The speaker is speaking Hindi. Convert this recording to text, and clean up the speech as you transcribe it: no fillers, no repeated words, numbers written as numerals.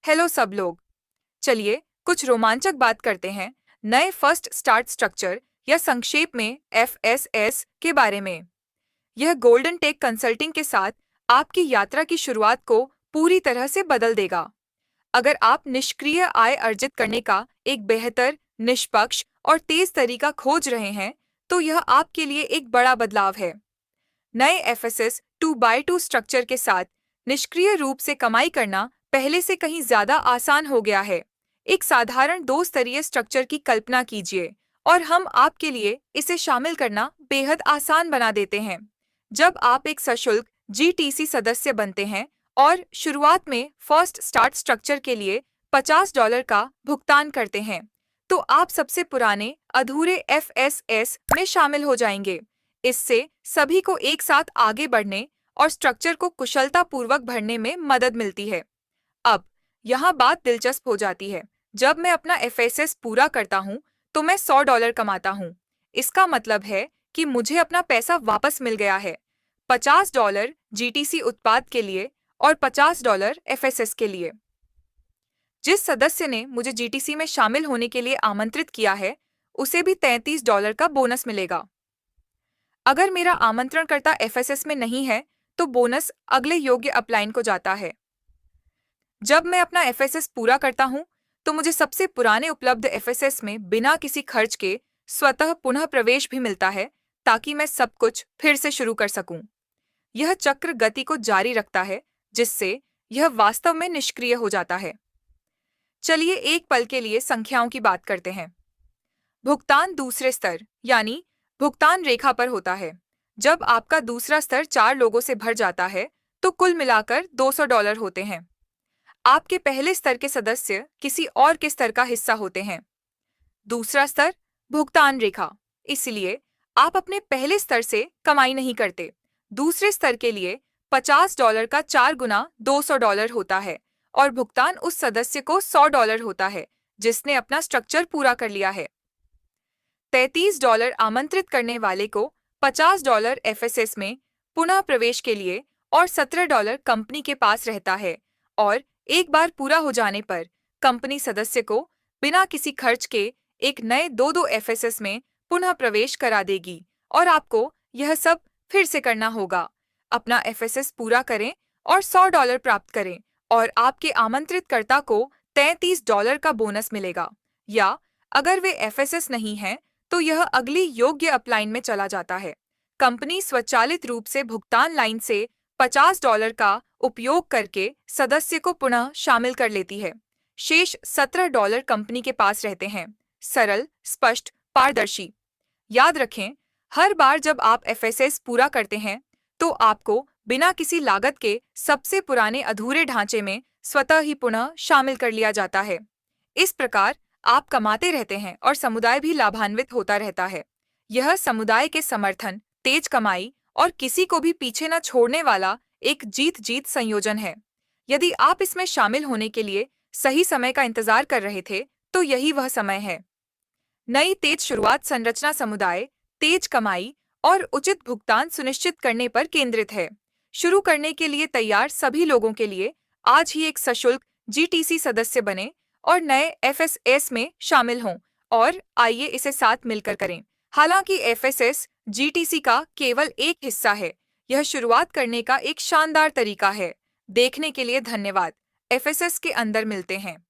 हेलो सब लोग। चलिए कुछ रोमांचक बात करते हैं नए फर्स्ट स्टार्ट स्ट्रक्चर या संक्षेप में एफएसएस के बारे में। यह गोल्डन टेक कंसल्टिंग के साथ आपकी यात्रा की शुरुआत को पूरी तरह से बदल देगा। अगर आप निष्क्रिय आय अर्जित करने का एक बेहतर, निष्पक्ष और तेज तरीका खोज रहे हैं, तो यह आपके लिए एक बड़ा बदलाव है। नए एफएसएस 2x2 स्ट्रक्चर के साथ निष्क्रिय रूप से कमाई करना पहले से कहीं ज्यादा आसान हो गया है। एक साधारण दो स्तरीय स्ट्रक्चर की कल्पना कीजिए और हम आपके लिए इसे शामिल करना बेहद आसान बना देते हैं। जब आप एक सशुल्क जीटीसी सदस्य बनते हैं और शुरुआत में फर्स्ट स्टार्ट स्ट्रक्चर के लिए $50 का भुगतान करते हैं, तो आप सबसे पुराने अधूरे एफएसएस में शामिल हो जाएंगे। इससे सभी को एक साथ आगे बढ़ने और स्ट्रक्चर को कुशलतापूर्वक भरने में मदद मिलती है। अब यहाँ बात दिलचस्प हो जाती है। जब मैं अपना एफएसएस पूरा करता हूँ तो मैं $100 कमाता हूँ। इसका मतलब है कि मुझे अपना पैसा वापस मिल गया है। $50 जीटीसी उत्पाद के लिए और $50 एफएसएस के लिए। जिस सदस्य ने मुझे जीटीसी में शामिल होने के लिए आमंत्रित किया है, उसे भी $33 का बोनस मिलेगा। अगर मेरा आमंत्रणकर्ता एफएसएस में नहीं है, तो बोनस अगले योग्य अपलाइन को जाता है। जब मैं अपना एफएसएस पूरा करता हूं, तो मुझे सबसे पुराने उपलब्ध एफएसएस में बिना किसी खर्च के स्वतः पुनः प्रवेश भी मिलता है, ताकि मैं सब कुछ फिर से शुरू कर सकूं। यह चक्र गति को जारी रखता है, जिससे यह वास्तव में निष्क्रिय हो जाता है। चलिए एक पल के लिए संख्याओं की बात करते हैं। भुगतान दूसरे स्तर यानी भुगतान रेखा पर होता है। जब आपका दूसरा स्तर 4 लोगों से भर जाता है, तो कुल मिलाकर $200 होते हैं। आपके पहले स्तर के सदस्य किसी और के स्तर का हिस्सा होते हैं। दूसरा स्तर भुगतान रेखा, इसलिए आप अपने पहले स्तर से कमाई नहीं करते। दूसरे स्तर के लिए $50 का 4 गुना $200 होता है और भुगतान उस सदस्य को $100 होता है जिसने अपना स्ट्रक्चर पूरा कर लिया है। $33 आमंत्रित करने वाले को $50 एफएसएस में पुनः प्रवेश के लिए और $17 कंपनी के पास रहता है, और एक बार पूरा हो जाने पर कंपनी सदस्य को बिना किसी खर्च के एक नए 2 एफएसएस में पुनः प्रवेश करा देगी और आपको यह सब फिर से करना होगा। अपना एफएसएस पूरा करें और $100 प्राप्त करें और आपके आमंत्रितकर्ता को $33 का बोनस मिलेगा। या अगर वे एफएसएस नहीं हैं, तो यह अगली योग्य अपलाइन में चला जाता है। कंपनी स्वचालित रूप से भुगतान लाइन से $50 का उपयोग करके सदस्य को पुनः शामिल कर लेती है। शेष $17 कंपनी के पास रहते हैं। सरल, स्पष्ट, पारदर्शी। याद रखें, हर बार जब आप एफएसएस पूरा करते हैं, तो आपको बिना किसी लागत के सबसे पुराने अधूरे ढांचे में स्वतः ही पुनः शामिल कर लिया जाता है। इस प्रकार आप कमाते रहते हैं और समुदाय भी लाभान्वित होता रहता है। यह समुदाय के समर्थन, तेज कमाई और किसी को भी पीछे न छोड़ने वाला एक जीत-जीत संयोजन है। यदि आप इसमें शामिल होने के लिए सही समय का इंतजार कर रहे थे, तो यही वह समय है। नई तेज शुरुआत संरचना समुदाय, तेज कमाई और उचित भुगतान सुनिश्चित करने पर केंद्रित है। शुरू करने के लिए तैयार सभी लोगों के लिए आज ही एक सशुल्क जीटीसी सदस्य बने और नए एफएसएस में शामिल हों, और आइए इसे साथ मिलकर करें। हालांकि एफएसएस जीटीसी का केवल एक हिस्सा है, यह शुरुआत करने का एक शानदार तरीका है। देखने के लिए धन्यवाद। एफएसएस के अंदर मिलते हैं।